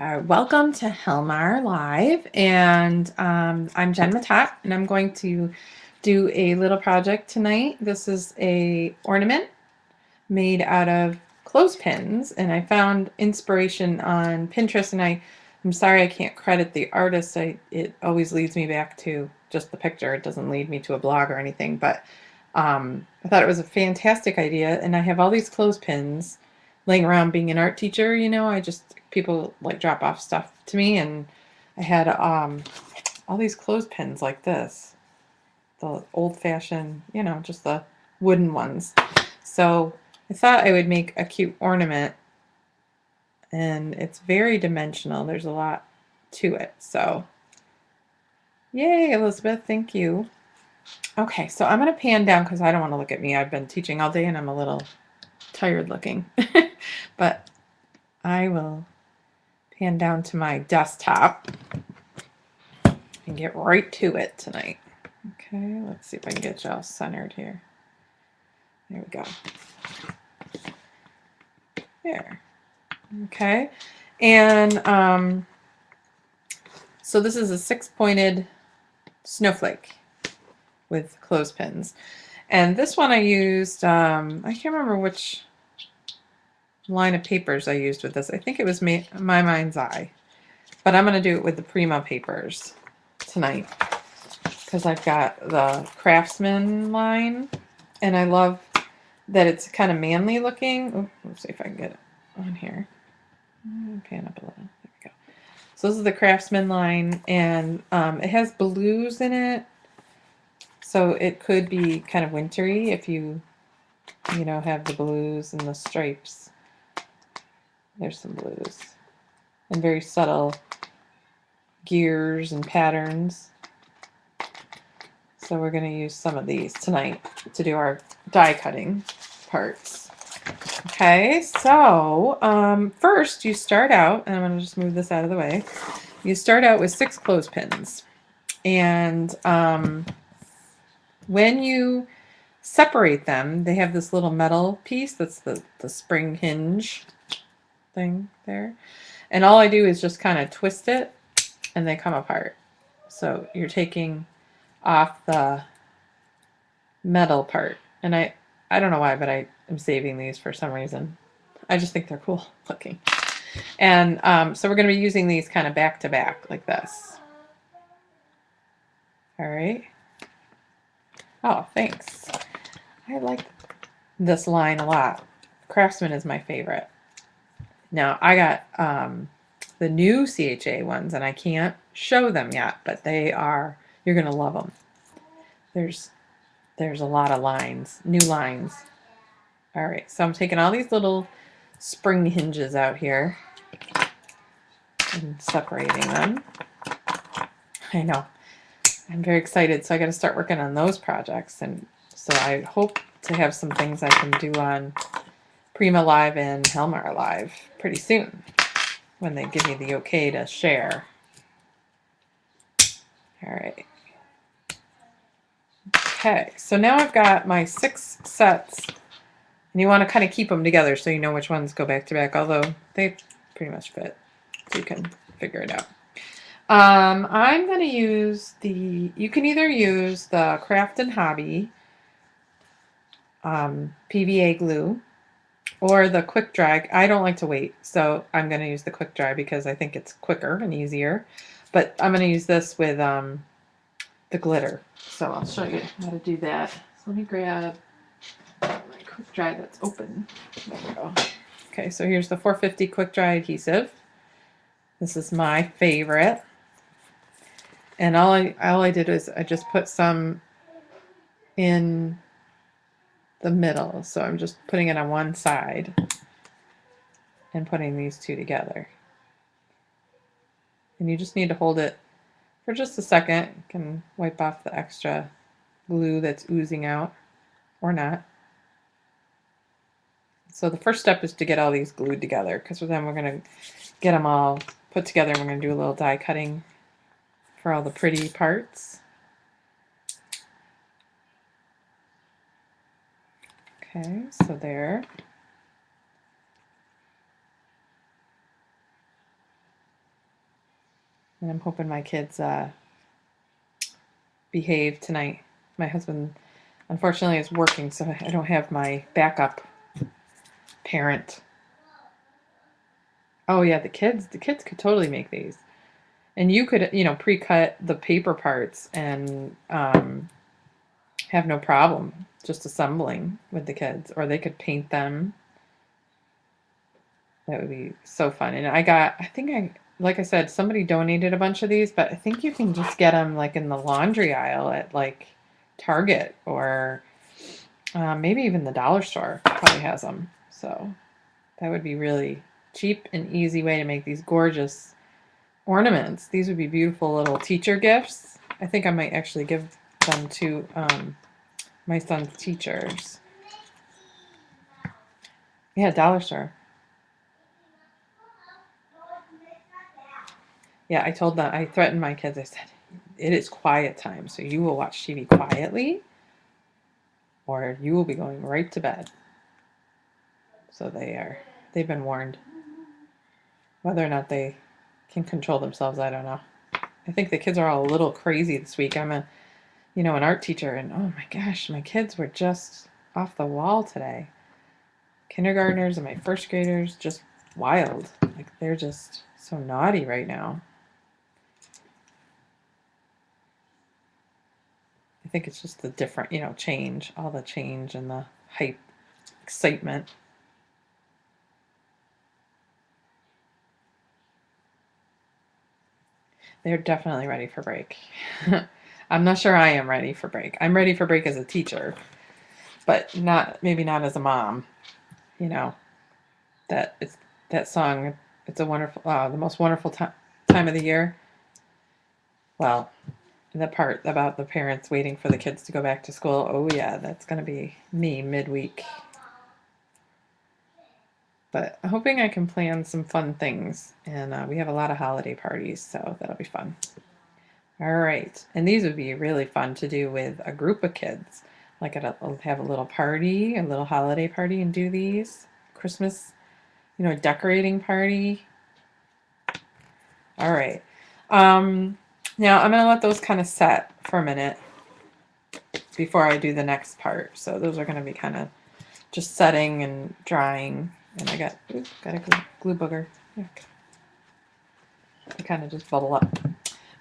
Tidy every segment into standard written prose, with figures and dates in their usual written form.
Welcome to Helmar Live, and I'm Jen Matat, and I'm going to do a little project tonight. This is a ornament made out of clothespins, and I found inspiration on Pinterest, and I'm sorry I can't credit the artist. It always leads me back to just the picture. It doesn't lead me to a blog or anything, but I thought it was a fantastic idea, and I have all these clothespins laying around. Being an art teacher, people like drop off stuff to me, and I had all these clothespins like this, the old-fashioned, just the wooden ones. So I thought I would make a cute ornament, and it's very dimensional. There's a lot to it. So yay, Elizabeth, thank you. Okay, so I'm going to pan down because I don't want to look at me. I've been teaching all day and I'm a little tired looking. But I will pan down to my desktop and get right to it tonight. Okay, let's see if I can get you all centered here. There we go. There. Okay. And so this is a 6-pointed snowflake with clothespins. And this one I used, I can't remember which line of papers I used with this. I think it was My Mind's Eye. But I'm going to do it with the Prima papers tonight because I've got the Craftsman line, and I love that it's kind of manly looking. Ooh, let's see if I can get it on here. Pan up a little. There we go. So this is the Craftsman line, and it has blues in it. So it could be kind of wintry if you have the blues and the stripes. There's some blues. And very subtle gears and patterns. So we're going to use some of these tonight to do our die cutting parts. Okay, so first you start out, and I'm going to just move this out of the way. You start out with 6 clothespins. And when you separate them, they have this little metal piece that's the spring hinge thing there. And all I do is just kind of twist it and they come apart. So you're taking off the metal part. And I don't know why, but I am saving these for some reason. I just think they're cool looking. And so we're going to be using these kind of back to back like this. All right. Oh, thanks. I like this line a lot. Craftsman is my favorite. Now, I got the new CHA ones, and I can't show them yet, but you're going to love them. There's a lot of lines, new lines. All right, so I'm taking all these little spring hinges out here and separating them. I know. I'm very excited, so I got to start working on those projects, and so I hope to have some things I can do on Prima Live and Helmar Live pretty soon when they give me the okay to share. All right. Okay, so now I've got my 6 sets, and you want to kind of keep them together so you know which ones go back to back, although they pretty much fit, so you can figure it out. I'm going to use you can either use the Craft and Hobby PVA glue or the quick dry. I don't like to wait, so I'm going to use the quick dry because I think it's quicker and easier. But I'm going to use this with the glitter. So I'll show you how to do that. So let me grab my quick dry that's open. There we go. Okay, so here's the 450 quick dry adhesive. This is my favorite. And all I did is I just put some in the middle. So I'm just putting it on one side and putting these two together. And you just need to hold it for just a second. You can wipe off the extra glue that's oozing out or not. So the first step is to get all these glued together, because then we're going to get them all put together and we're going to do a little die cutting for all the pretty parts. Okay, so there. And I'm hoping my kids behave tonight. My husband, unfortunately, is working, so I don't have my backup parent. Oh yeah, the kids could totally make these. And you could, pre-cut the paper parts and have no problem just assembling with the kids, or they could paint them. That would be so fun. And like I said, somebody donated a bunch of these, but I think you can just get them like in the laundry aisle at like Target or maybe even the dollar store probably has them. So that would be really cheap and easy way to make these gorgeous ornaments. These would be beautiful little teacher gifts. I think I might actually give them to my son's teachers. Yeah, dollar store. Yeah, I told them, I threatened my kids. I said, it is quiet time, so you will watch TV quietly or you will be going right to bed. So they've been warned. Whether or not they can control themselves, I don't know. I think the kids are all a little crazy this week. I'm an art teacher, and oh my gosh, my kids were just off the wall today. Kindergartners and my first graders, just wild. Like they're just so naughty right now. I think it's just the different, change, all the change and the hype, excitement. They're definitely ready for break. I'm not sure I am ready for break. I'm ready for break as a teacher, but maybe not as a mom. You know, that song, it's a wonderful, the most wonderful time of the year. Well, the part about the parents waiting for the kids to go back to school. Oh yeah, that's going to be me midweek. But I'm hoping I can plan some fun things. And we have a lot of holiday parties, so that'll be fun. All right. And these would be really fun to do with a group of kids. Like have a little party, a little holiday party, and do these. Christmas, decorating party. All right. Now I'm going to let those kind of set for a minute before I do the next part. So those are going to be kind of just setting and drying. And I got a glue booger. They kind of just bubble up.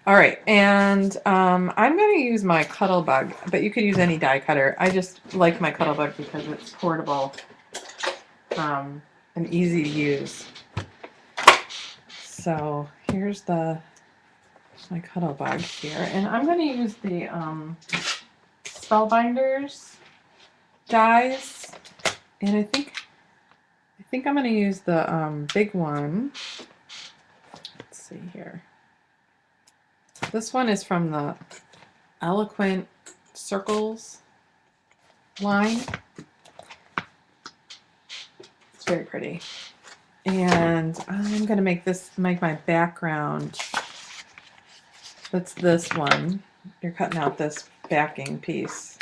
All right, and I'm going to use my Cuttlebug, but you could use any die cutter. I just like my Cuttlebug because it's portable and easy to use. So here's my Cuttlebug here, and I'm going to use the Spellbinders dies, and I think I'm going to use the big one. Let's see here. This one is from the Eloquent Circles line. It's very pretty. And I'm going to make my background. That's this one. You're cutting out this backing piece.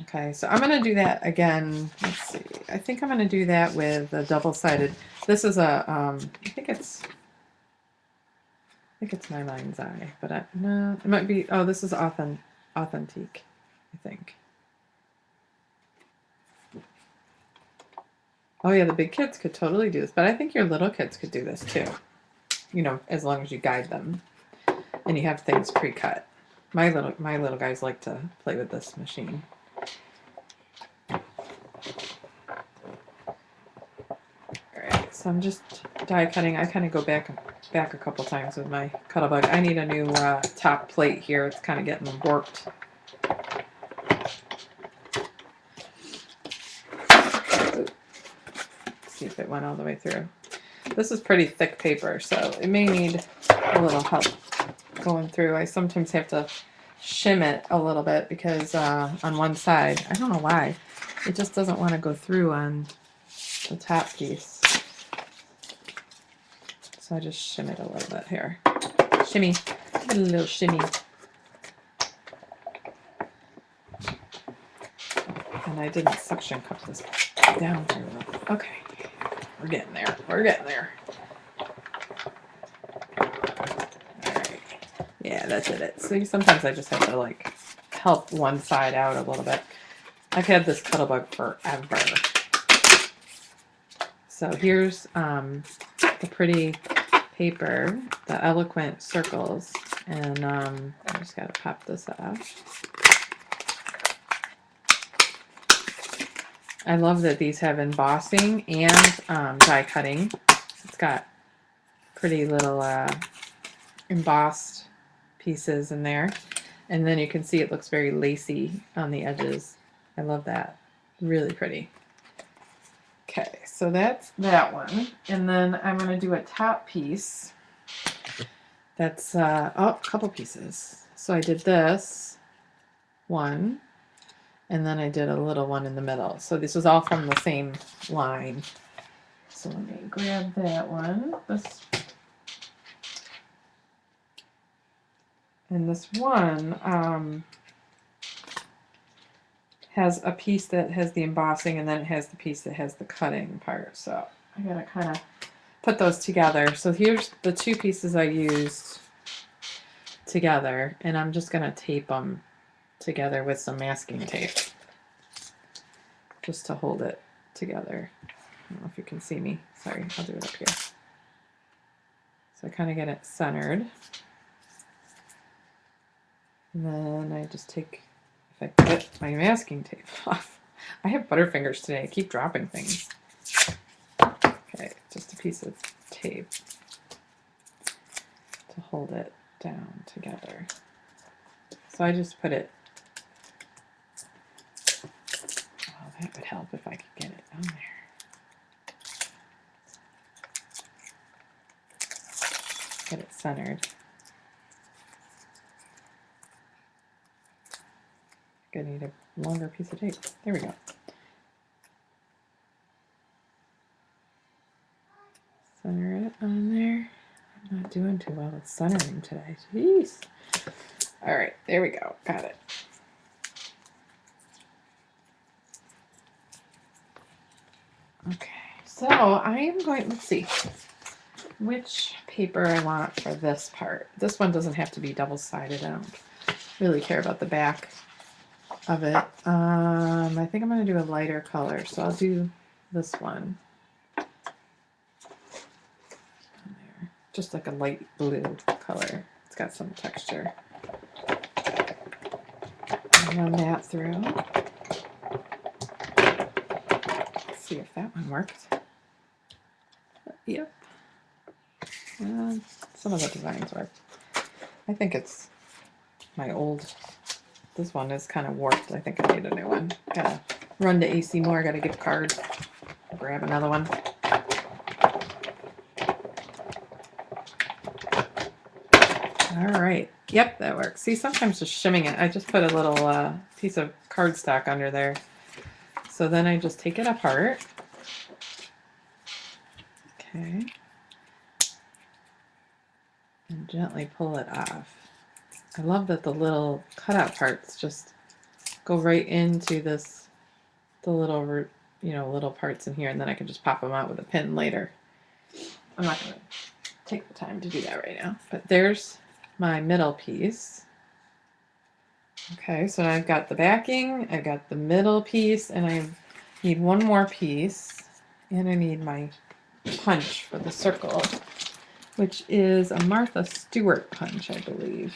Okay, so I'm going to do that again. Let's see. I think I'm going to do that with a double-sided. This is I think it's My Mind's Eye, but no, it might be. Oh, this is Authentique, I think. Oh yeah, the big kids could totally do this, but I think your little kids could do this too. As long as you guide them and you have things pre-cut. My little guys like to play with this machine. All right, so I'm just die cutting. I kind of go back a couple times with my Cuttlebug. I need a new top plate here. It's kind of getting warped. See if it went all the way through. This is pretty thick paper, so it may need a little help going through. I sometimes have to shim it a little bit because on one side, I don't know why, it just doesn't want to go through on the top piece. So I just shim it a little bit here. Shimmy, give it a little shimmy. And I didn't suction cup this down very well. Okay. We're getting there. Yeah, that did it. See, sometimes I just have to like help one side out a little bit. I've had this Cuttlebug forever. So here's the pretty paper, the eloquent circles, and I just gotta pop this off. I love that these have embossing and die cutting. It's got pretty little embossed pieces in there. And then you can see it looks very lacy on the edges. I love that. Really pretty. Okay, so that's that one. And then I'm going to do a top piece. That's, a couple pieces. So I did this one, and then I did a little one in the middle. So this was all from the same line. So let me grab that one. And this one has a piece that has the embossing, and then it has the piece that has the cutting part. So I gotta kind of put those together. So here's the two pieces I used together, and I'm just gonna tape them together with some masking tape just to hold it together. I don't know if you can see me. Sorry, I'll do it up here. So I kind of get it centered. And then I just take, if I get my masking tape off. I have butterfingers today. I keep dropping things. Okay, just a piece of tape to hold it down together. So I just put it, oh, that would help if I could get it on there. Get it centered. I need a longer piece of tape. There we go. Center it on there. I'm not doing too well with centering today. Jeez. All right, there we go. Got it. Okay, so I am going, let's see which paper I want for this part. This one doesn't have to be double-sided. I don't really care about the back of it. I think I'm going to do a lighter color, so I'll do this one. Just like a light blue color. It's got some texture. Run that through. Let's see if that one worked. Yep. Some of the designs work. I think it's my old. This one is kind of warped. I think I need a new one. Gotta run to AC Moore. Got a gift card. Grab another one. All right. Yep, that works. See, sometimes just shimming it. I just put a little piece of cardstock under there. So then I just take it apart. Okay. And gently pull it off. I love that the little cutout parts just go right into this, the little, little parts in here, and then I can just pop them out with a pin later. I'm not going to take the time to do that right now. But there's my middle piece. Okay, so I've got the backing, I've got the middle piece, and I need one more piece, and I need my punch for the circle, which is a Martha Stewart punch, I believe.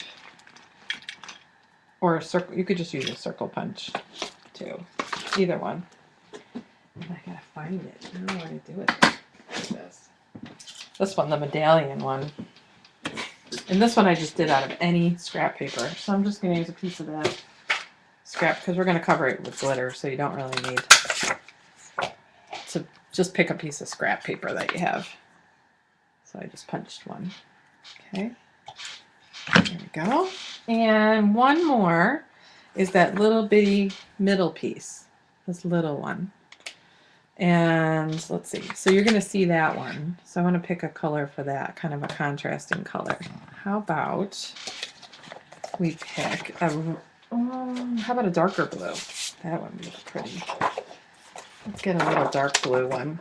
Or a circle, you could just use a circle punch too. Either one. I gotta find it. I don't know what to do with it. Like this. This one, the medallion one. And this one I just did out of any scrap paper. So I'm just gonna use a piece of that scrap because we're gonna cover it with glitter, so you don't really need to just pick a piece of scrap paper that you have. So I just punched one. Okay. There we go. And one more is that little bitty middle piece. This little one. And let's see. So you're going to see that one. So I want to pick a color for that, kind of a contrasting color. How about we pick a, how about a darker blue? That one would be pretty. Let's get a little dark blue one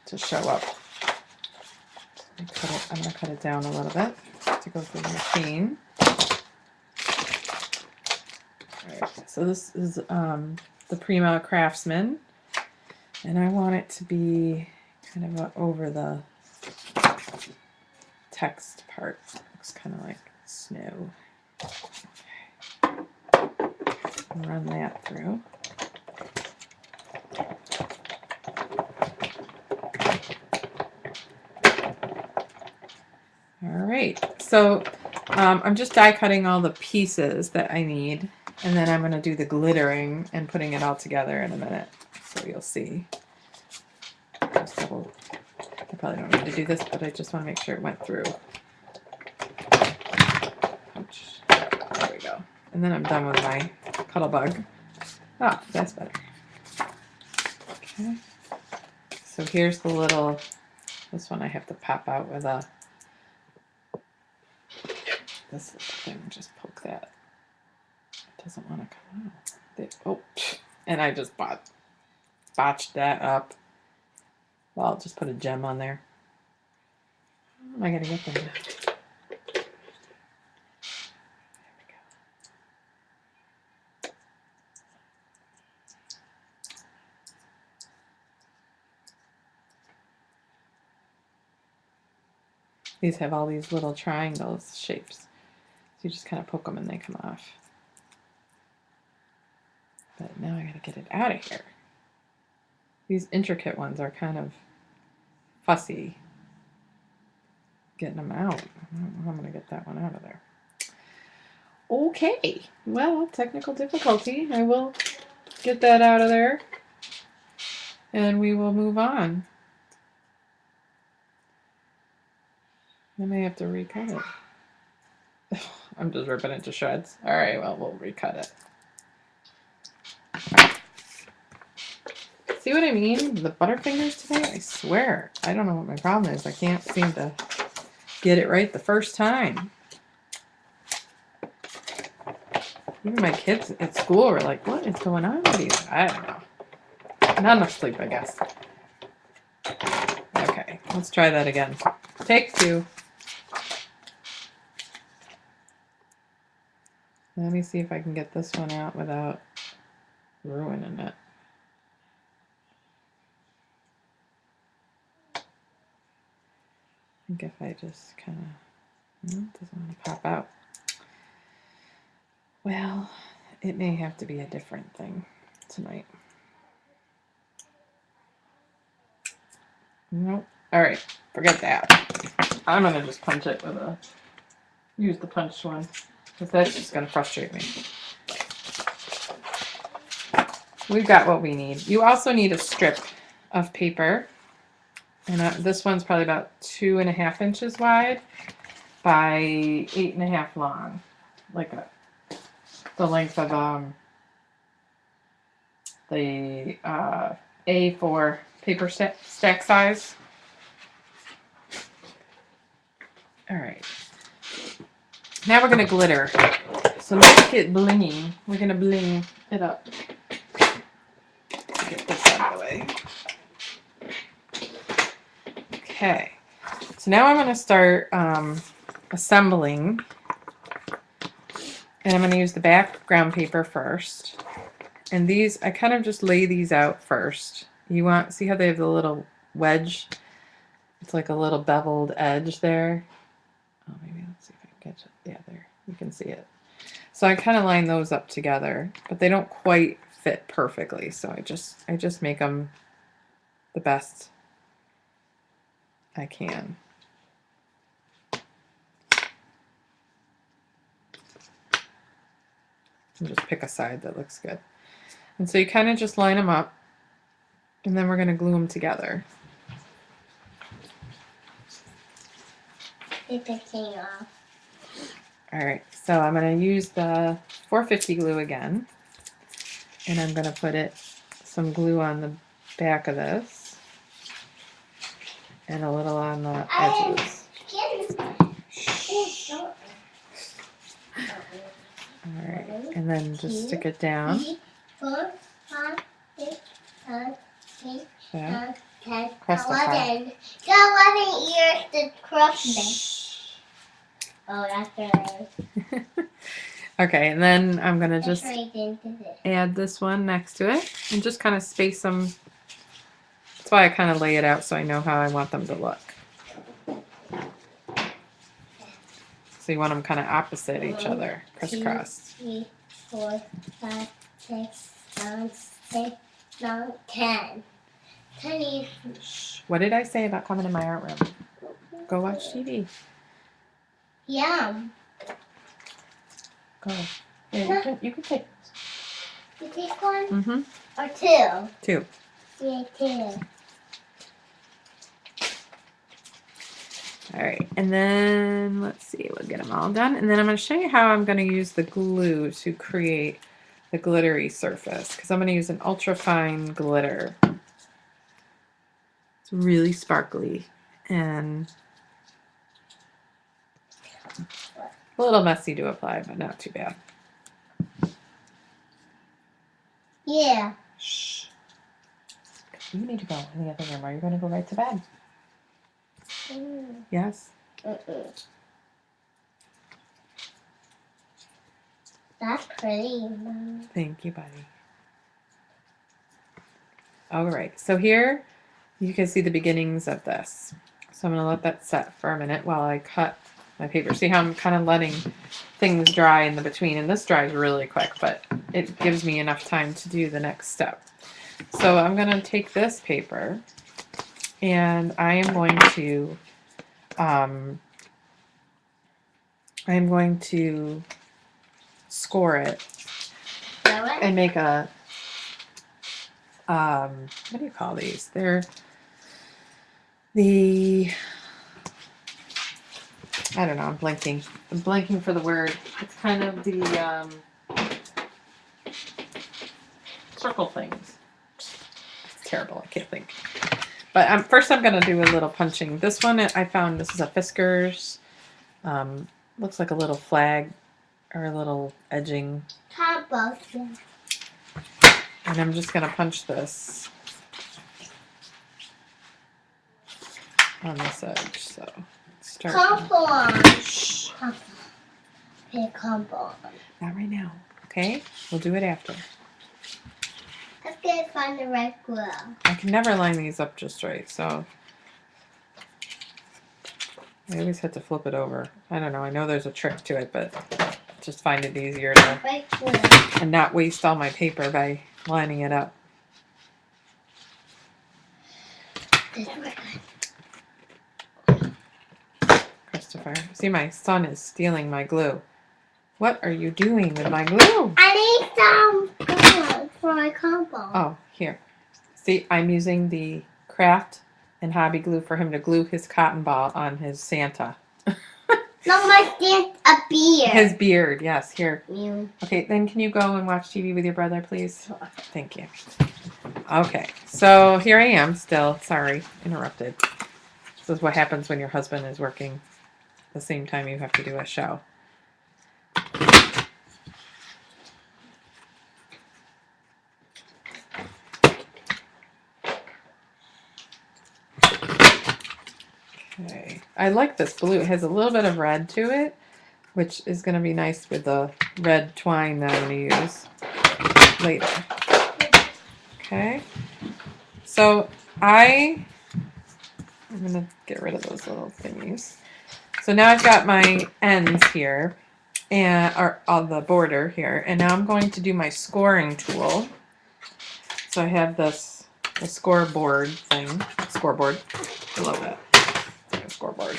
to show up. I'm going to cut it down a little bit. to go through the machine. All right, so this is the Prima Craftsman, and I want it to be kind of over the text part. Looks kind of like snow. Run that through. All right, so I'm just die cutting all the pieces that I need, and then I'm going to do the glittering and putting it all together in a minute, so you'll see. I probably don't need to do this, but I just want to make sure it went through. Ouch. There we go. And then I'm done with my Cuttlebug. Ah, that's better. Okay. So here's the little, this one I have to pop out with a, this little thing, just poke that. It doesn't want to come out. Oh, and I just botched that up. Well, I'll just put a gem on there. How am I going to get them now? These have all these little triangles shapes. So you just kind of poke them and they come off. But now I gotta get it out of here. These intricate ones are kind of fussy getting them out. I don't know how I'm gonna get that one out of there. Okay, well, technical difficulty. I will get that out of there and we will move on. I may have to recut it. I'm just ripping it to shreds. All right, well, we'll recut it. See what I mean? The Butterfingers today? I swear. I don't know what my problem is. I can't seem to get it right the first time. Even my kids at school were like, what is going on with you? I don't know. Not enough sleep, I guess. Okay, let's try that again. Take two. Let me see if I can get this one out without ruining it. I think if I just kind of, no, it doesn't want to pop out. Well, it may have to be a different thing tonight. Nope. All right, forget that. I'm gonna just punch it with a, use the punch one, because that's just gonna frustrate me. We've got what we need. You also need a strip of paper, and this one's probably about 2.5 inches wide by 8.5 long, like the length of the A4 paper stack size. All right. Now we're gonna glitter. So let's get blinging. We're gonna bling it up. Get this out of the way. Okay. So now I'm gonna start assembling, and I'm gonna use the background paper first. And these, I kind of just lay these out first. You want, see how they have the little wedge? It's like a little beveled edge there. Oh, maybe let's see if I can catch it. Yeah, there, you can see it. So I kind of line those up together, but they don't quite fit perfectly. So I just make them the best I can. And just pick a side that looks good. And so you kind of just line them up, and then we're going to glue them together. It's taking off. All right, so I'm going to use the 450 glue again, and I'm going to put some glue on the back of this, and a little on the edges. All right, and then just stick it down. 3, 4, 5, 6, 7, 8, 9, 10, Crust 11. 11 years to cross this. Oh, that's right. Okay, and then I'm gonna That's just right into this. add this one next to it and just kind of space them. That's why I kind of lay it out so I know how I want them to look. So you want them kind of opposite each other, crisscross. 2, 3, 4, 5, 6, 7, 8, 9, 10. 10 is Shh. What did I say about coming in my art room? Go watch TV. yum. Go. Here, you can take. You take one Mm-hmm. or two? 2. Yeah, 2. All right, and then let's see, we'll get them all done. And then I'm going to show you how I'm going to use the glue to create the glittery surface, because I'm going to use an ultra fine glitter. It's really sparkly and a little messy to apply, but not too bad. Yeah. Shh. You need to go in the other room, or you're going to go right to bed. Yes? That's pretty. Mom. Thank you, buddy. All right, so here you can see the beginnings of this. So I'm going to let that set for a minute while I cut my paper. See how I'm kind of letting things dry in the between, and this dries really quick, but it gives me enough time to do the next step. So I'm going to take this paper and I am going to score it and make a what do you call these? They're the I don't know, I'm blanking for the word. It's kind of the circle things. It's terrible, I can't think. But first I'm going to do a little punching. This one I found, this is a Fisker's. Looks like a little flag or a little edging. Compost. And I'm just going to punch this on this edge. So start. Compost. Shh. Okay, compost. Not right now. Okay? We'll do it after. Let's go find the red glue. I can never line these up just right, so I always have to flip it over. I don't know. I know there's a trick to it, but I just find it easier to Red glue. and not waste all my paper by lining it up. This way. Christopher, see, my son is stealing my glue. What are you doing with my glue? I need some glue for my compost. Oh, here. See, I'm using the craft and hobby glue for him to glue his cotton ball on his Santa. No, my stand a beard. His beard, yes, here. You. Okay, then can you go and watch TV with your brother, please? Thank you. Okay, so here I am still. Sorry, interrupted. This is what happens when your husband is working the same time you have to do a show. Okay, I like this blue. It has a little bit of red to it, which is going to be nice with the red twine that I'm going to use later. Okay, so I'm going to get rid of those little thingies. So now I've got my ends here, or on the border here, and now I'm going to do my scoring tool. So I have the scoreboard thing. Scoreboard. I love that. It's like a scoreboard.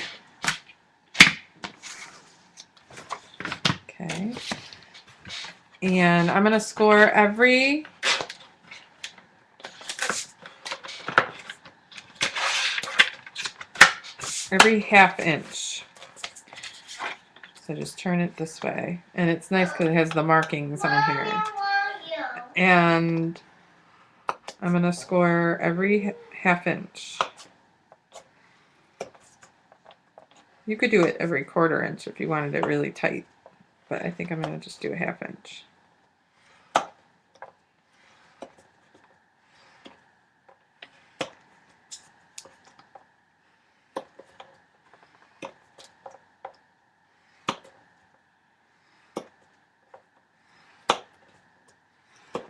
Okay. And I'm going to score every half inch. So just turn it this way. And it's nice because it has the markings on here. And I'm going to score every half inch. You could do it every quarter inch if you wanted it really tight. But I think I'm going to just do a half inch.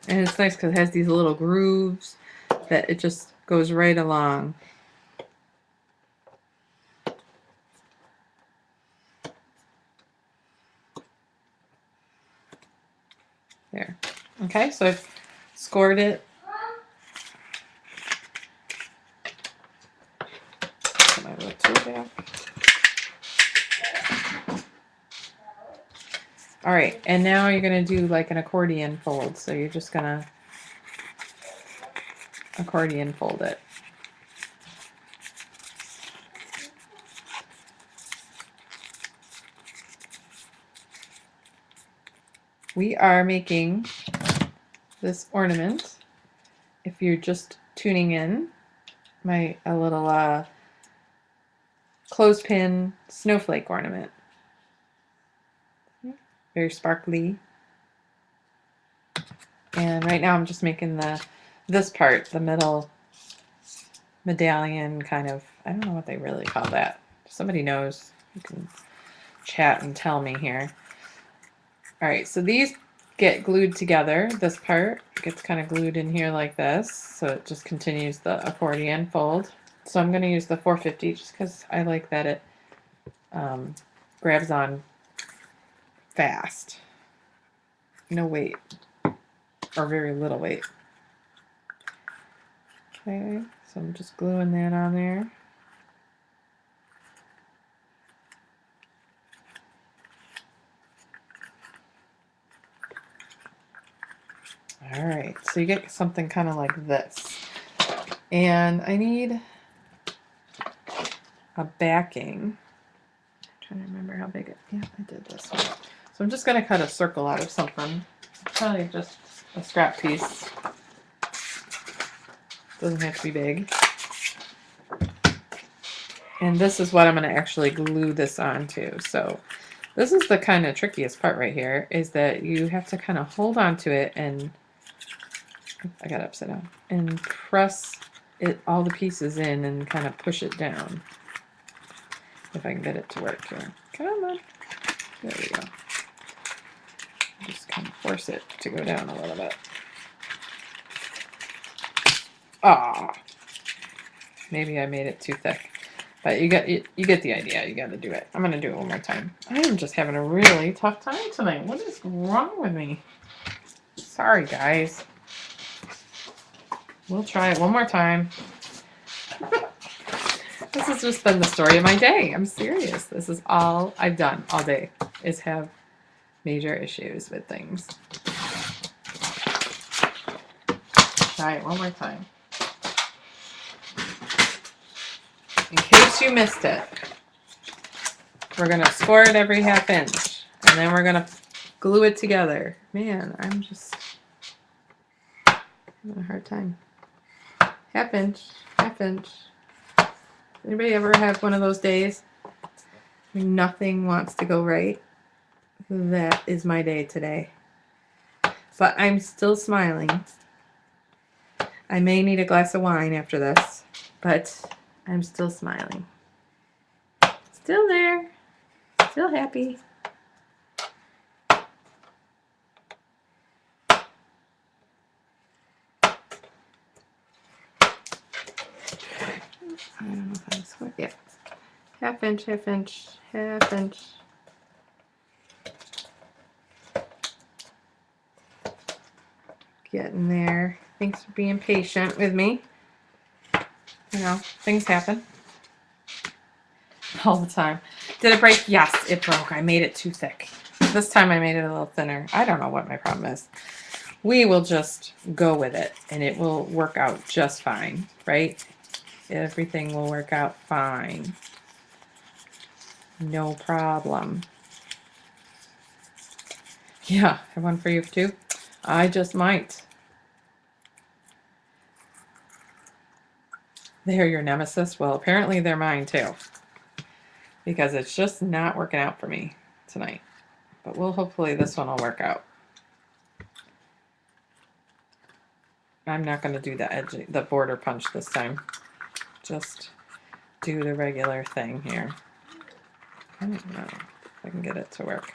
And it's nice because it has these little grooves that it just goes right along. There. Okay, so I've scored it. Put my little tool back. All right, and now you're going to do like an accordion fold. So you're just going to accordion fold it. We are making this ornament. If you're just tuning in, a little clothespin snowflake ornament. Very sparkly. And right now I'm just making this part, the middle medallion kind of, I don't know what they really call that. If somebody knows, you can chat and tell me here. All right, so these get glued together. This part gets kind of glued in here like this, so it just continues the accordion fold. So I'm going to use the 450 just because I like that it grabs on fast. No weight, or very little weight. Okay, so I'm just gluing that on there. All right, so you get something kind of like this. And I need a backing. I'm trying to remember how big it, yeah, I did this one. So I'm just going to cut a circle out of something. Probably just a scrap piece. Doesn't have to be big. And this is what I'm going to actually glue this onto. So this is the kind of trickiest part right here, is that you have to kind of hold on to it and, I got it upside down, and press it, all the pieces in, and kind of push it down. If I can get it to work here. Come on. There we go. Just kind of force it to go down a little bit. Ah, maybe I made it too thick. But you get the idea. You got to do it. I'm going to do it one more time. I am just having a really tough time tonight. What is wrong with me? Sorry, guys. We'll try it one more time. This has just been the story of my day. I'm serious. This is all I've done all day, is have major issues with things. Try it one more time. In case you missed it, we're going to score it every half inch, and then we're going to glue it together. Man, I'm just having a hard time. Half inch, half inch. Anybody ever have one of those days when nothing wants to go right? That is my day today. But I'm still smiling. I may need a glass of wine after this, but I'm still smiling. Still there. Still happy. I don't know if I'm square. Yeah. Half inch, half inch, half inch. Getting there. Thanks for being patient with me. You know, things happen. All the time. Did it break? Yes, it broke. I made it too thick. This time I made it a little thinner. I don't know what my problem is. We will just go with it, and it will work out just fine, right? Everything will work out fine. No problem. Yeah, I have one for you too. I just might. They're your nemesis. Well, apparently they're mine too, because it's just not working out for me tonight. But hopefully this one will work out. I'm not going to do the border punch this time. Just do the regular thing here. I don't know if I can get it to work.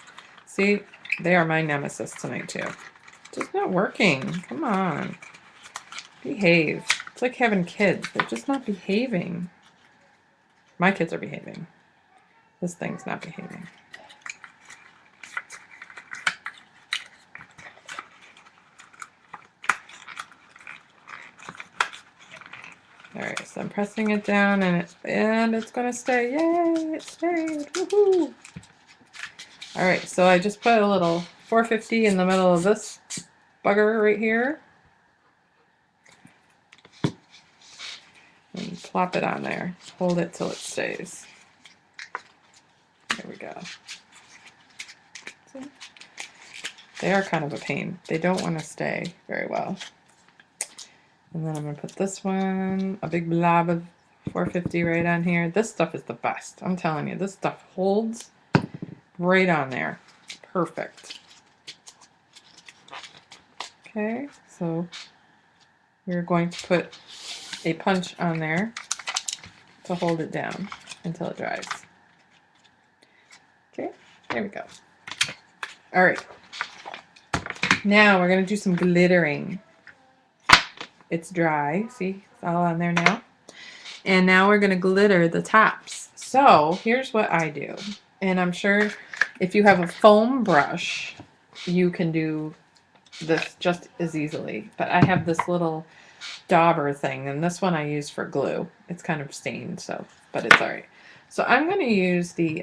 See, they are my nemesis tonight too. Just not working. Come on. Behave. It's like having kids. They're just not behaving. My kids are behaving. This thing's not behaving. Alright, so I'm pressing it down and it's gonna stay. Yay! It stayed. Woohoo! Alright, so I just put a little 450 in the middle of this bugger right here. And plop it on there. Hold it till it stays. There we go. See? They are kind of a pain. They don't want to stay very well. And then I'm going to put this one, a big blob of 450 right on here. This stuff is the best. I'm telling you, this stuff holds right on there. Perfect. Okay, so we're going to put a punch on there to hold it down until it dries. Okay, there we go. All right, now we're going to do some glittering. It's dry, see, it's all on there now. And now we're going to glitter the tops. So here's what I do. And I'm sure if you have a foam brush, you can do this just as easily. But I have this little dauber thing, and this one I use for glue. It's kind of stained, so, but it's all right. So I'm going to use the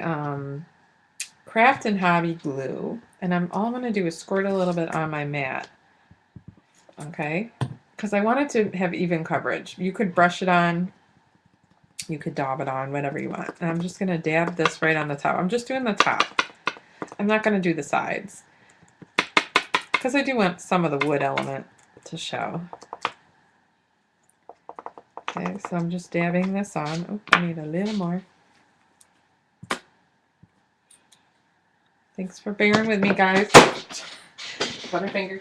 Craft and Hobby glue, and all I'm going to do is squirt a little bit on my mat. Okay? Because I want it to have even coverage. You could brush it on. You could daub it on, whatever you want. And I'm just going to dab this right on the top. I'm just doing the top. I'm not going to do the sides. Because I do want some of the wood element to show. Okay, so I'm just dabbing this on. Oh, I need a little more. Thanks for bearing with me, guys. Butterfingers.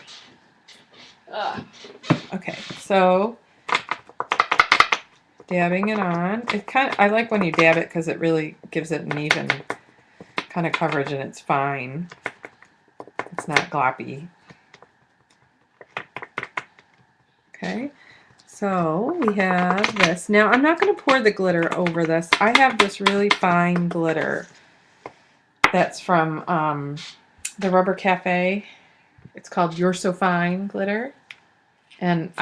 Okay, so dabbing it on. I like when you dab it because it really gives it an even kind of coverage, and it's fine. It's not gloppy. Okay, so we have this. Now I'm not going to pour the glitter over this. I have this really fine glitter that's from the Rubber Cafe. It's called You're So Fine glitter. And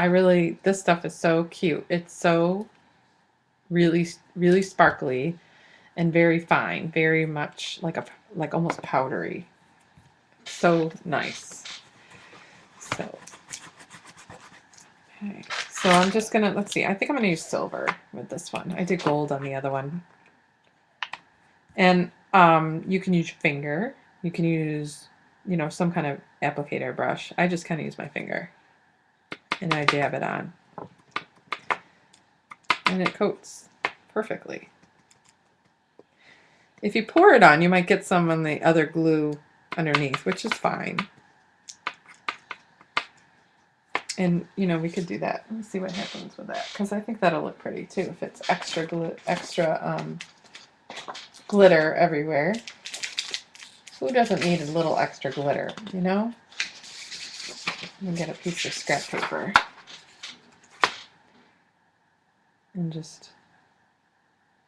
this stuff is so cute. It's so really, really sparkly and very fine, very much like almost powdery. So nice. So, okay. So I'm just gonna, let's see, I think I'm gonna use silver with this one. I did gold on the other one. And you can use your finger. You can use, some kind of applicator brush. I just kind of use my finger. And I dab it on. And it coats perfectly. If you pour it on, you might get some on the other glue underneath, which is fine. And, we could do that. Let me see what happens with that, because I think that'll look pretty, too, if it's extra glitter everywhere. Who doesn't need a little extra glitter, Let me get a piece of scrap paper and just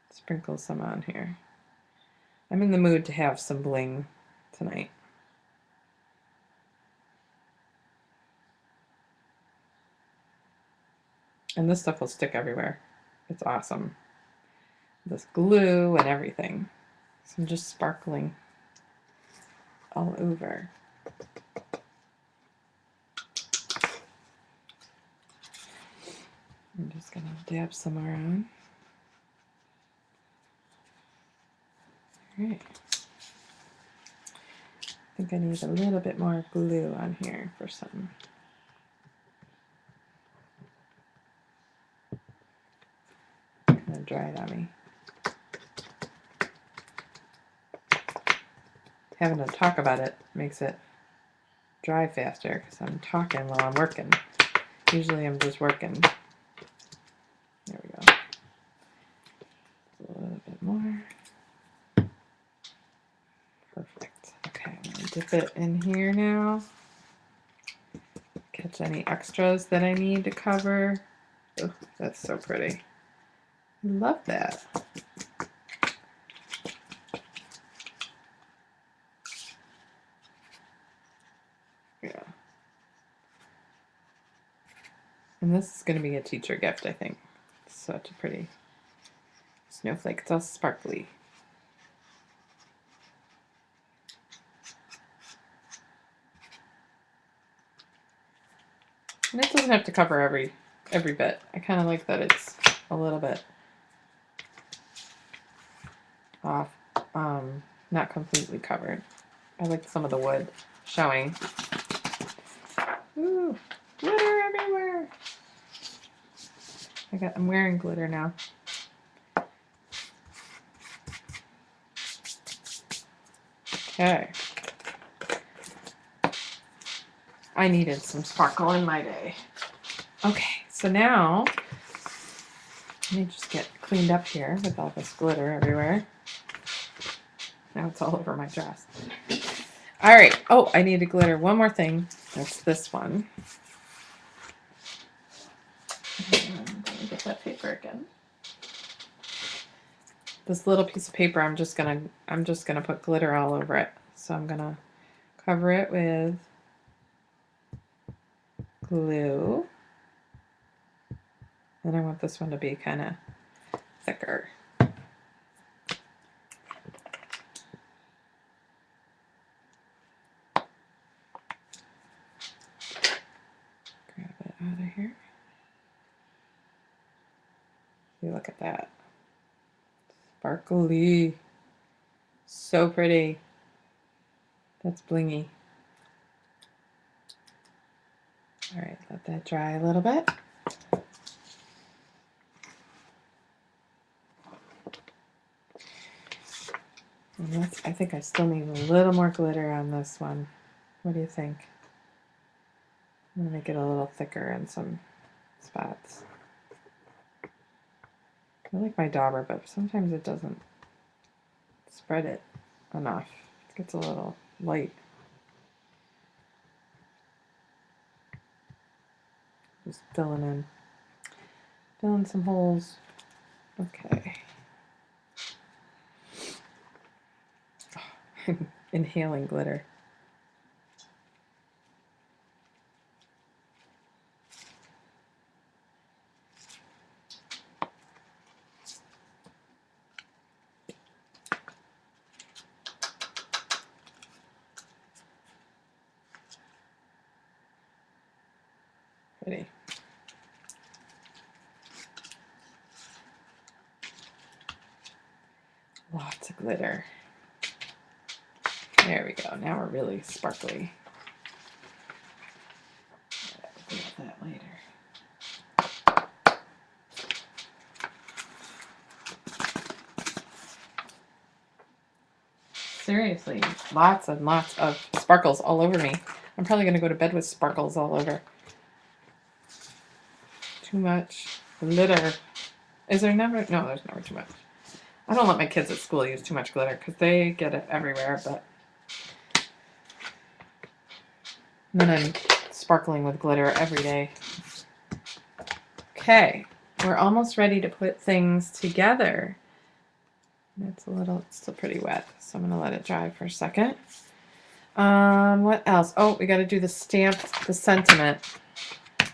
sprinkle some on here. I'm in the mood to have some bling tonight. And this stuff will stick everywhere. It's awesome. This glue and everything. So I'm just sparkling all over. I'm just going to dab some around. All right. I think I need a little bit more glue on here for some. Kind of dried on me. Having to talk about it makes it dry faster because I'm talking while I'm working. Usually I'm just working. There we go. A little bit more. Perfect. Okay, I'm going to dip it in here now. catch any extras that I need to cover. Oh, that's so pretty. I love that. Yeah. And this is going to be a teacher gift, I think. Such a pretty snowflake. It's all sparkly. And it doesn't have to cover every bit. I kind of like that it's a little bit off, not completely covered. I like some of the wood showing. Ooh, glitter everywhere. I'm wearing glitter now. Okay. I needed some sparkle in my day. Okay, so now let me just get cleaned up here with all this glitter everywhere. Now it's all over my dress. All right. Oh, I need to glitter one more thing. That's this one. Let me get that paper again. This little piece of paper, I'm just gonna put glitter all over it. So I'm gonna cover it with glue. Then I want this one to be kind of thicker. Grab it out of here. See, look at that. Sparkly. So pretty. That's blingy. All right, let that dry a little bit. And I think I still need a little more glitter on this one. What do you think? I'm going to make it a little thicker in some spots. I like my dauber, but sometimes it doesn't spread it enough. It gets a little light. Just filling some holes. Okay. Oh, inhaling glitter. Pretty. Lots of glitter. There we go. Now we're really sparkly. We'll do that later. Seriously, lots and lots of sparkles all over me. I'm probably going to go to bed with sparkles all over. Too much glitter. Is there never? No, there's never too much. I don't let my kids at school use too much glitter because they get it everywhere, but then I'm sparkling with glitter every day. Okay, we're almost ready to put things together. It's still pretty wet, so I'm going to let it dry for a second. What else? Oh, we got to do the sentiment.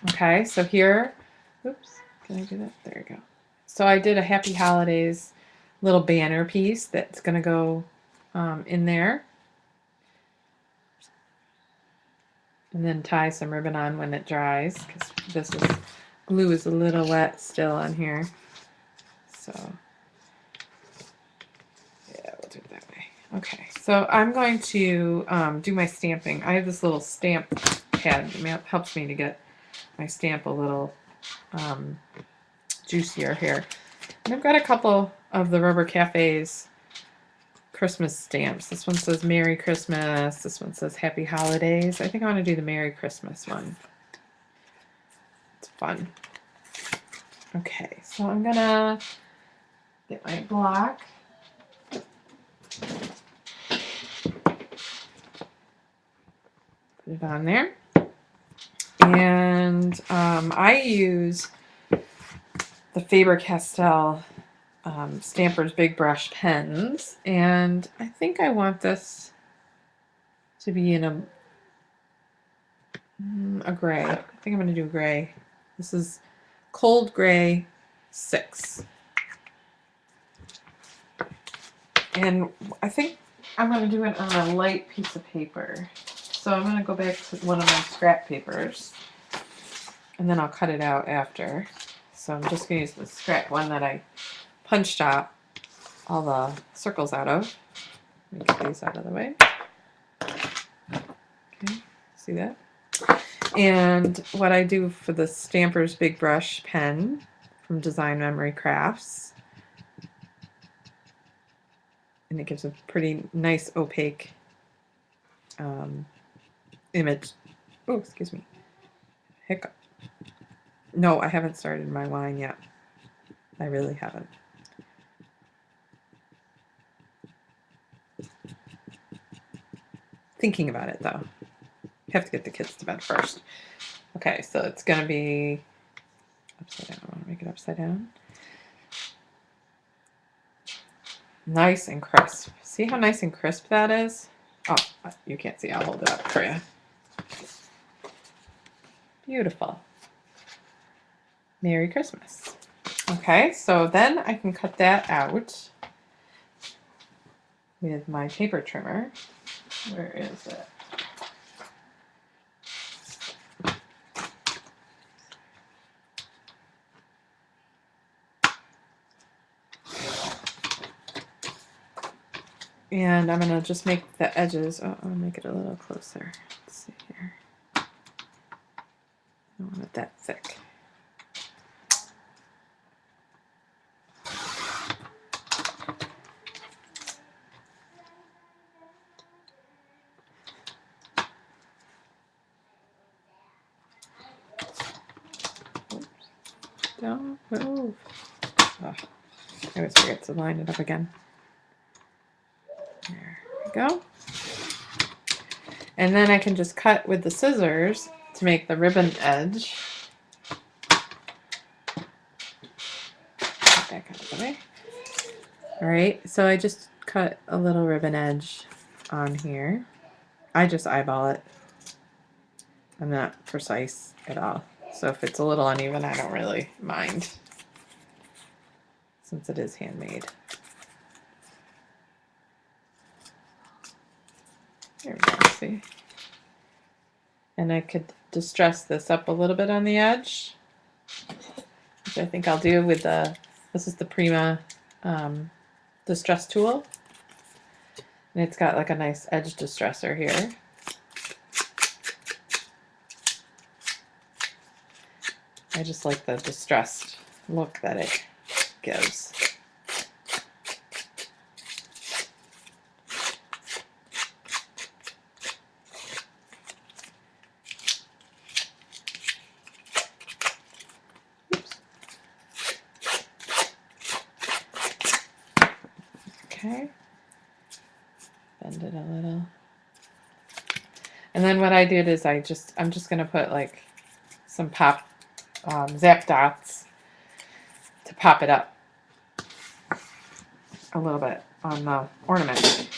Okay, so here, oops, can I do that? There you go. So I did a Happy Holidays little banner piece that's going to go in there. And then tie some ribbon on when it dries, because glue is a little wet still on here. So yeah, we'll do it that way. Okay, so I'm going to do my stamping. I have this little stamp pad. It helps me to get my stamp a little juicier here. And I've got a couple of the Rubber Cafe's Christmas stamps. This one says Merry Christmas. This one says Happy Holidays. I think I want to do the Merry Christmas one. It's fun. Okay, so I'm gonna get my block. Put it on there. And I use the Faber-Castell Stampers Big Brush pens, and I think I want this to be in a gray. I think I'm going to do a gray. This is Cold Gray 6. And I think I'm going to do it on a light piece of paper. So I'm going to go back to one of my scrap papers, and then I'll cut it out after. So I'm just going to use the scrap one that I punched out all the circles out of. Let me get these out of the way. Okay, see that? And what I do for the Stampers Big Brush pen from Design Memory Crafts, and it gives a pretty nice opaque image. Oh, excuse me. Hiccup. No, I haven't started my wine yet. I really haven't. Thinking about it though. Have to get the kids to bed first. Okay, so it's going to be upside down. I want to make it upside down. Nice and crisp. See how nice and crisp that is? Oh, you can't see. I'll hold it up for you. Beautiful. Merry Christmas. Okay, so then I can cut that out with my paper trimmer. Where is it? And I'm going to just make the edges, I'll make it a little closer. Let's see here. I don't want it that thick. Oops. Don't move. Oh, I always forget to line it up again. There we go. And then I can just cut with the scissors to make the ribbon edge. Get that out of the way. All right, so I just cut a little ribbon edge on here. I just eyeball it. I'm not precise at all. So if it's a little uneven, I don't really mind, since it is handmade. There we go, see? And I could distress this up a little bit on the edge, which I think I'll do with this is the Prima distress tool. And it's got like a nice edge distresser here. I just like the distressed look that it gives. Okay, bend it a little. And then what I did is I'm just gonna put like some pop zap dots to pop it up a little bit on the ornament.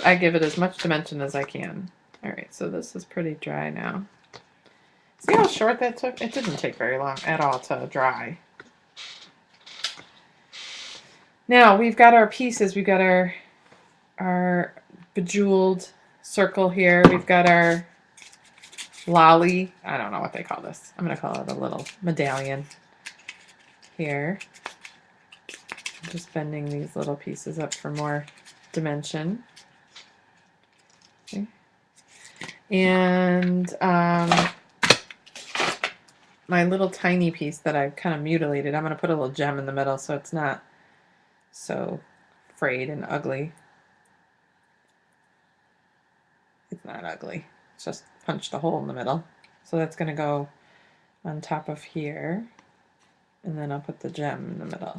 I give it as much dimension as I can. All right, so this is pretty dry now. See how short that took? It didn't take very long at all to dry. Now we've got our pieces. We've got our bejeweled circle here. We've got our lolly. I don't know what they call this. I'm going to call it a little medallion here. I'm just bending these little pieces up for more dimension. Okay. And my little tiny piece that I've kind of mutilated, I'm going to put a little gem in the middle so it's not so frayed and ugly. It's not ugly. It's just punched a hole in the middle. So that's going to go on top of here. And then I'll put the gem in the middle.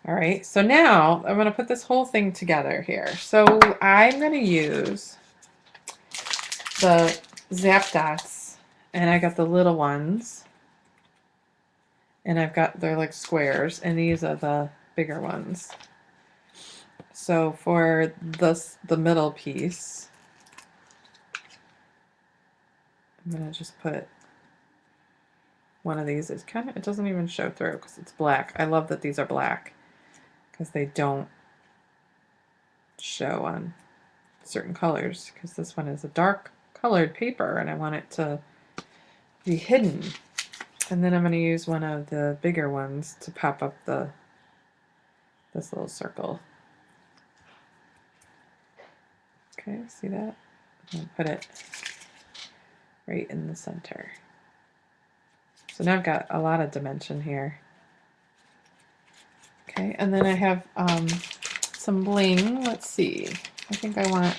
All right, so now I'm going to put this whole thing together here. So I'm going to use the Zap dots, and I got the little ones, and they're like squares, and these are the bigger ones. So for the middle piece, I'm gonna just put one of these. It doesn't even show through because it's black. I love that these are black because they don't show on certain colors, because this one is a dark colored paper and I want it to be hidden. And then I'm going to use one of the bigger ones to pop up this little circle. Okay, see that? And put it right in the center. So now I've got a lot of dimension here. Okay, and then I have some bling. Let's see. I think I want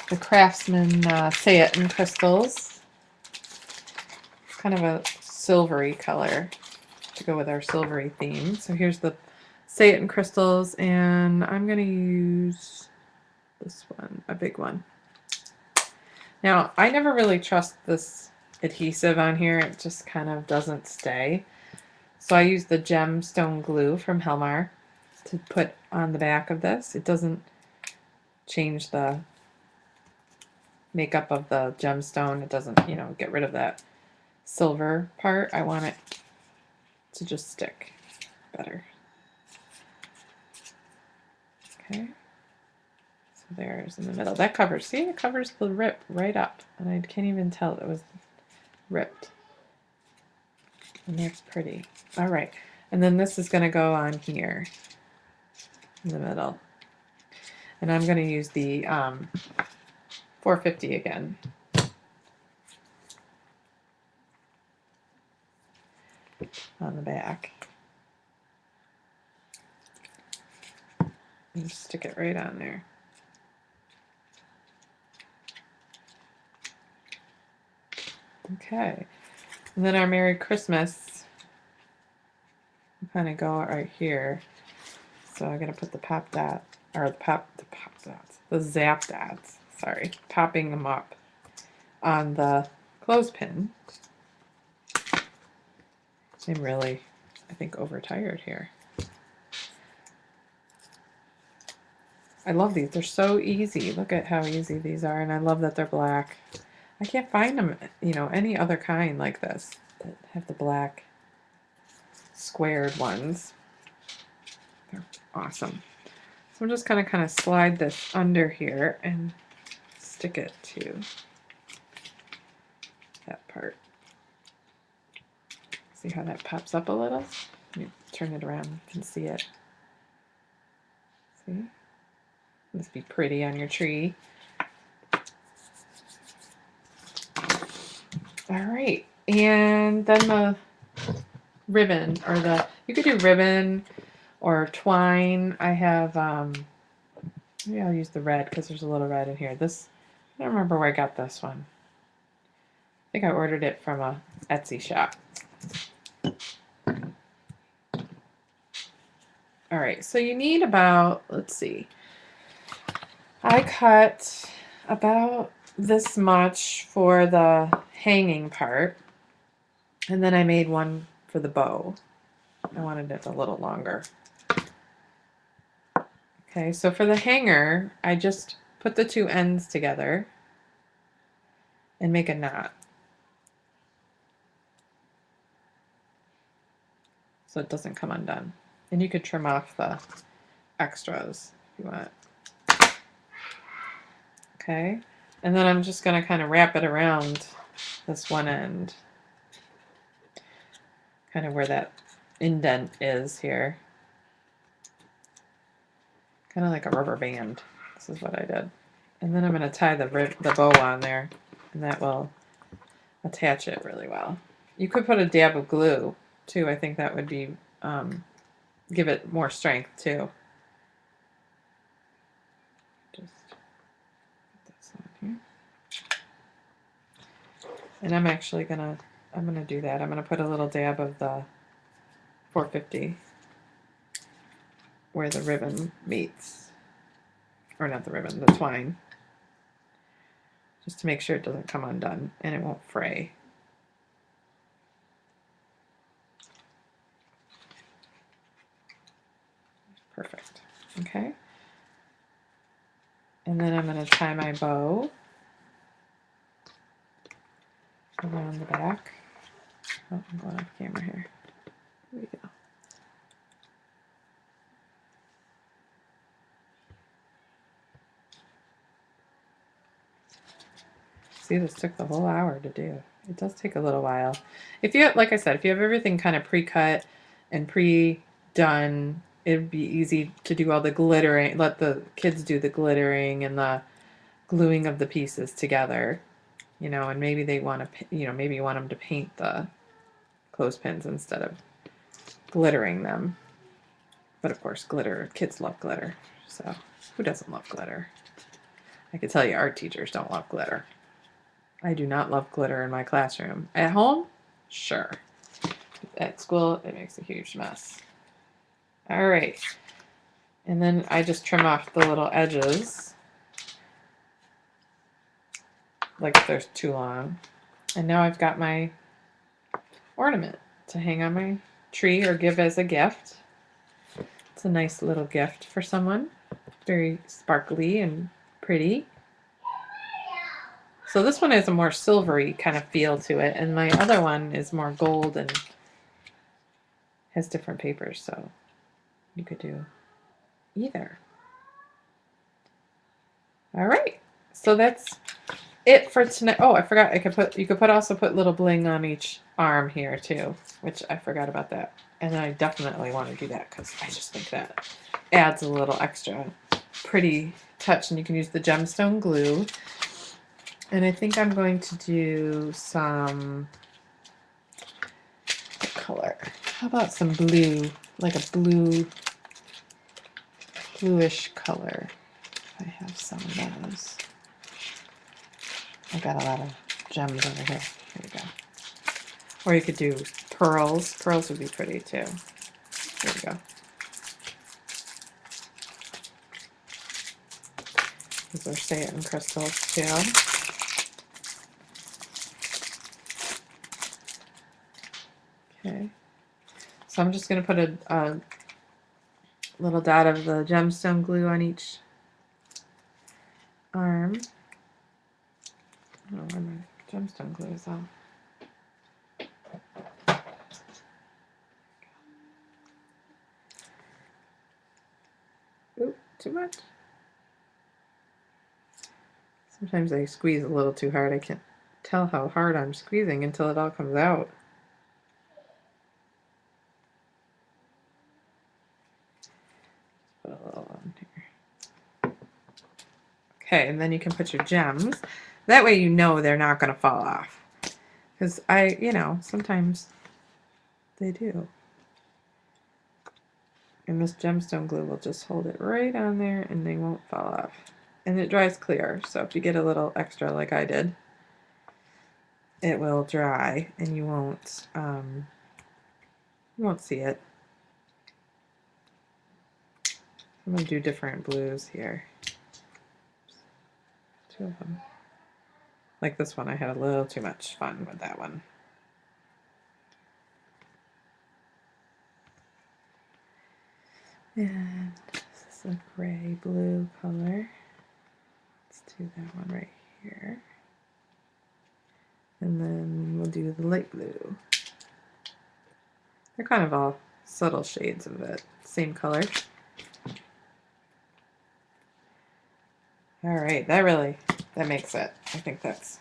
the Craftsman Satin crystals. It's kind of a silvery color to go with our silvery theme. So here's the Satin crystals, and I'm going to use this one, a big one. Now, I never really trust this adhesive on here. It just kind of doesn't stay. So I use the gemstone glue from Helmar to put on the back of this. It doesn't change the makeup of the gemstone. It doesn't, get rid of that silver part. I want it to just stick better. Okay. So there's in the middle. That covers, see, it covers the rip right up. And I can't even tell it was ripped. And that's pretty. All right. And then this is going to go on here in the middle. And I'm going to use the 450 again. On the back. And just stick it right on there. Okay. And then our Merry Christmas. I'm kind of go right here. So I'm going to put the pop dot, or the zap dots, sorry, popping them up on the clothespin. I'm really, I think, overtired here. I love these. They're so easy. Look at how easy these are, and I love that they're black. I can't find them, any other kind like this that have the black squared ones. They're awesome. So I'm just going to kind of slide this under here and stick it to that part. See how that pops up a little? Let me turn it around, you can see it. See? Must be pretty on your tree. All right, and then the ribbon, you could do ribbon or twine. I have, maybe I'll use the red because there's a little red in here. I don't remember where I got this one. I think I ordered it from a Etsy shop. All right, so you need about, let's see, I cut about this much for the hanging part, and then I made one for the bow. I wanted it a little longer. Okay, so for the hanger, I just put the two ends together and make a knot. So it doesn't come undone. And you could trim off the extras if you want. Okay, and then I'm just going to kind of wrap it around this one end, kind of where that indent is here, kind of like a rubber band. This is what I did. And then I'm going to tie the bow on there, and that will attach it really well. You could put a dab of glue too. I think that would be give it more strength too. Just put this on here. And I'm actually gonna do that. I'm gonna put a little dab of the 450 where the ribbon meets, or not the ribbon, the twine. just to make sure it doesn't come undone and it won't fray. Perfect. Okay. And then I'm going to tie my bow around the back. Oh, I'm going off camera here. Here we go. See, this took the whole hour to do. It does take a little while. If you, like I said, if you have everything kind of pre-cut and pre-done, it'd be easy to do all the glittering, let the kids do the glittering and the gluing of the pieces together, you know, and maybe they want to, you know, maybe you want them to paint the clothespins instead of glittering them. But of course, glitter, kids love glitter. So who doesn't love glitter? I can tell you art teachers don't love glitter. I do not love glitter in my classroom. At home, sure. At school, it makes a huge mess. All right. And then I just trim off the little edges, like if they're too long. And now I've got my ornament to hang on my tree or give as a gift. It's a nice little gift for someone. Very sparkly and pretty. So this one has a more silvery kind of feel to it, and my other one is more gold and has different papers, so you could do either. All right, so that's it for tonight. Oh, I forgot. You could also put little bling on each arm here too, which I forgot about that, and I definitely want to do that because I just think that adds a little extra pretty touch, and you can use the gemstone glue. And I think I'm going to do some color. How about some blue, like a bluish color. I have some of those. I've got a lot of gems over here. Here we go. Or you could do pearls. Pearls would be pretty too. There we go. These are satin crystals too. Okay, so I'm just going to put a little dot of the gemstone glue on each arm. I don't know where my gemstone glue is on. Oop, too much. Sometimes I squeeze a little too hard. I can't tell how hard I'm squeezing until it all comes out. Put a little on here. Okay, and then you can put your gems. That way you know they're not going to fall off. Because you know, sometimes they do. And this gemstone glue will just hold it right on there and they won't fall off. And it dries clear, so if you get a little extra like I did, it will dry and you won't see it. I'm going to do different blues here. Two of them. Like this one, I had a little too much fun with that one. And this is a gray blue color. Let's do that one right here. And then we'll do the light blue. They're kind of all subtle shades of it, same color. All right, that makes it. I think that's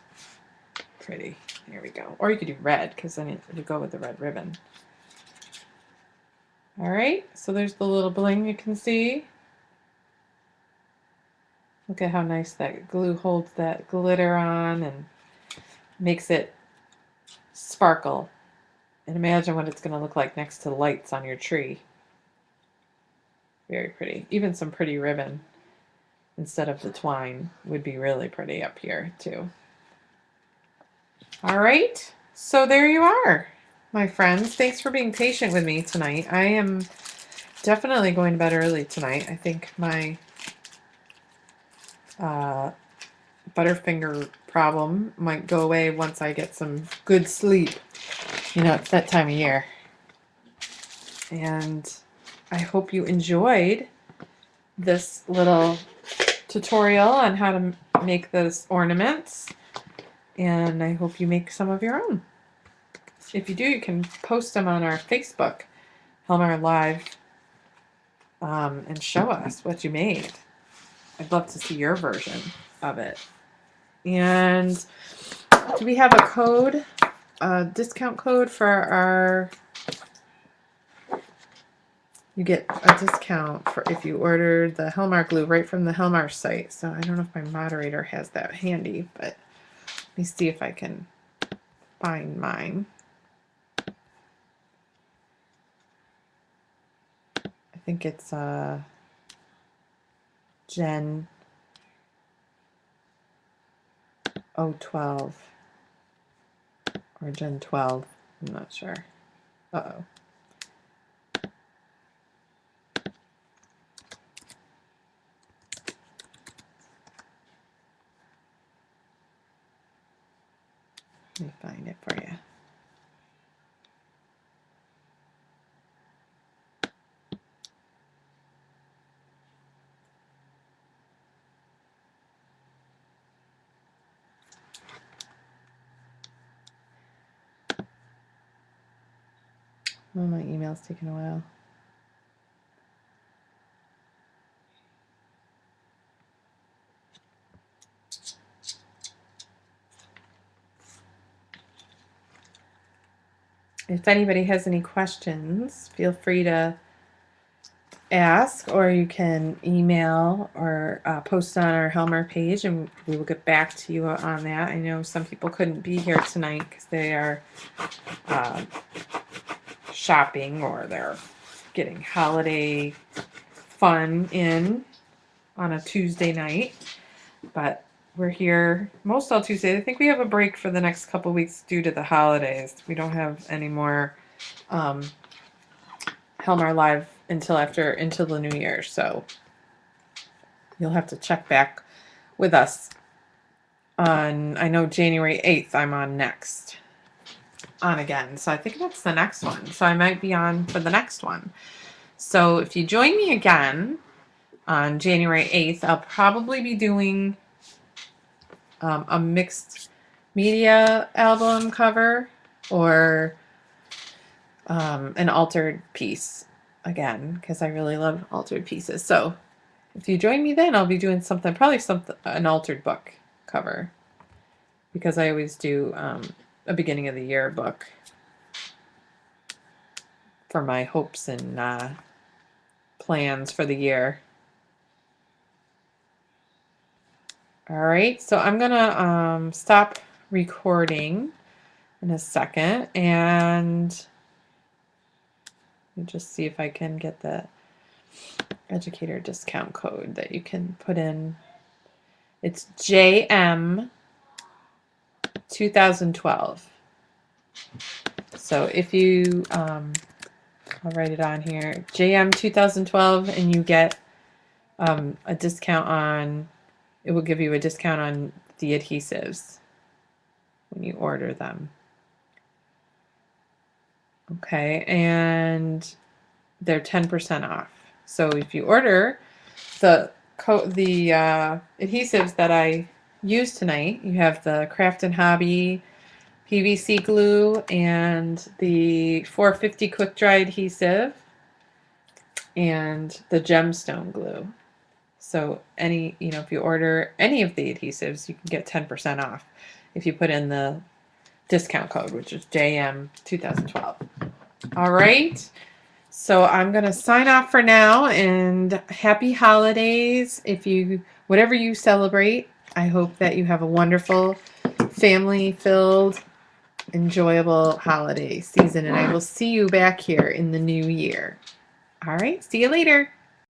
pretty. There we go. Or you could do red, because then you go with the red ribbon. All right, so there's the little bling you can see. Look at how nice that glue holds that glitter on and makes it sparkle. And imagine what it's going to look like next to lights on your tree. Very pretty. Even some pretty ribbon instead of the twine would be really pretty up here too. All right, so there you are, my friends. Thanks for being patient with me tonight. I am definitely going to bed early tonight. I think my Butterfinger problem might go away once I get some good sleep. You know, it's that time of year. And I hope you enjoyed this little tutorial on how to make those ornaments. And I hope you make some of your own. If you do, you can post them on our Facebook, Helmar Live, and show us what you made. I'd love to see your version of it. And do we have a code, a discount code for our... You get a discount for if you order the Helmar glue right from the Helmar site. So I don't know if my moderator has that handy, but let me see if I can find mine. I think it's Gen 012 or Gen 12. I'm not sure. Uh-oh. Let me find it for you. Oh, my email's taking a while. If anybody has any questions, feel free to ask, or you can email or post on our Helmar page, and we will get back to you on that. I know some people couldn't be here tonight because they are shopping or they're getting holiday fun in on a Tuesday night, but we're here most all Tuesday. I think we have a break for the next couple weeks due to the holidays. We don't have any more Helmar Live until the New Year, so you'll have to check back with us on, I know January 8th I'm on next. On again. So I think that's the next one. So I might be on for the next one. So if you join me again on January 8th, I'll probably be doing a mixed media album cover or an altered piece again, because I really love altered pieces. So if you join me then, I'll be doing something, probably an altered book cover, because I always do a beginning of the year book for my hopes and plans for the year. All right, so I'm gonna stop recording in a second, and let me just see if I can get the educator discount code that you can put in. It's JM 2012. So if you, I'll write it on here, JM 2012, and you get a discount on, it will give you a discount on the adhesives when you order them. Okay, and they're 10% off. So if you order the adhesives that I used tonight, you have the Craft and Hobby PVC glue and the 450 quick dry adhesive and the gemstone glue. So if you order any of the adhesives, you can get 10% off if you put in the discount code, which is JM 2012. All right. So I'm going to sign off for now, and happy holidays. Whatever you celebrate, I hope that you have a wonderful, family-filled, enjoyable holiday season, and I will see you back here in the new year. All right. See you later.